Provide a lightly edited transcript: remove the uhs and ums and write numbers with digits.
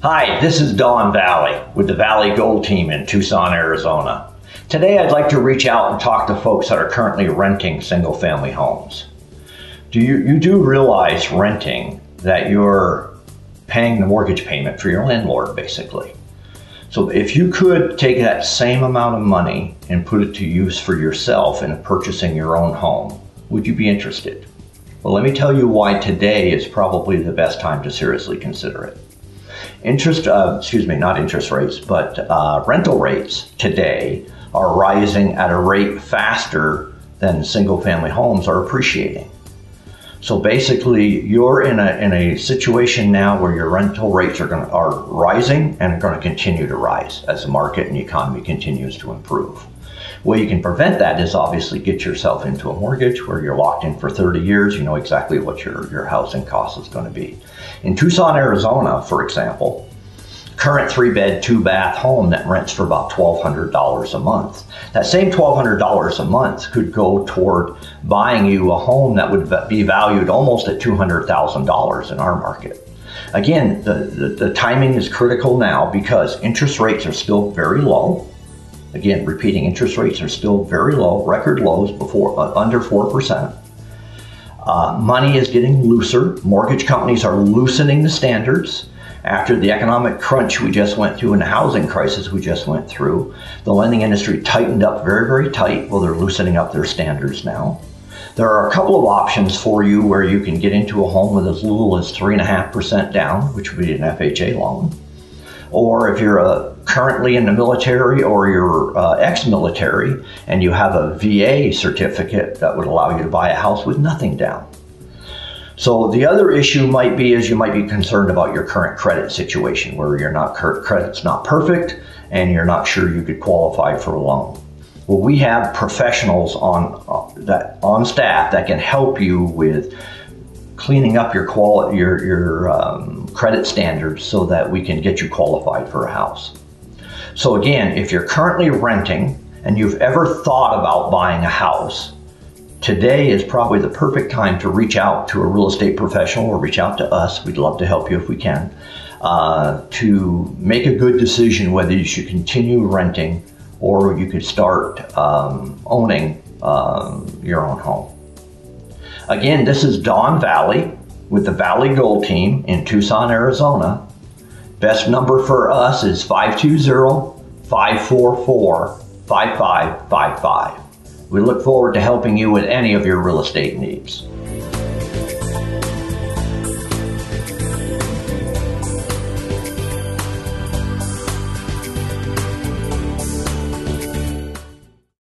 Hi, this is Don Valley with the Valley Gold Team in Tucson, Arizona. Today I'd like to reach out and talk to folks that are currently renting single-family homes. You do realize renting that you're paying the mortgage payment for your landlord, basically. So if you could take that same amount of money and put it to use for yourself in purchasing your own home, would you be interested? Well, let me tell you why today is probably the best time to seriously consider it. Not interest rates, but rental rates today are rising at a rate faster than single family homes are appreciating. So basically you're in a situation now where your rental rates are rising and are going to continue to rise as the market and the economy continues to improve. The way you can prevent that is obviously get yourself into a mortgage where you're locked in for 30 years. You know exactly what your housing cost is going to be. In Tucson, Arizona, for example, current 3-bed, 2-bath home that rents for about $1,200 a month. That same $1,200 a month could go toward buying you a home that would be valued almost at $200,000 in our market. Again, the timing is critical now because interest rates are still very low. Again, repeating, interest rates are still very low, record lows, under 4%. Money is getting looser. Mortgage companies are loosening the standards. After the economic crunch we just went through and the housing crisis we just went through, the lending industry tightened up very, very tight. Well, they're loosening up their standards now. There are a couple of options for you where you can get into a home with as little as 3.5% down, which would be an FHA loan. Or if you're currently in the military or you're ex-military and you have a VA certificate that would allow you to buy a house with nothing down. So the other issue might be you might be concerned about your current credit situation where credit's not perfect and you're not sure you could qualify for a loan. Well, we have professionals on staff that can help you with cleaning up your credit standards so that we can get you qualified for a house. So again, if you're currently renting and you've ever thought about buying a house, today is probably the perfect time to reach out to a real estate professional or reach out to us. We'd love to help you if we can, to make a good decision whether you should continue renting or you could start owning your own home. Again, this is Don Valley with the Valley Gold Team in Tucson, Arizona. Best number for us is 520-544-5555. We look forward to helping you with any of your real estate needs.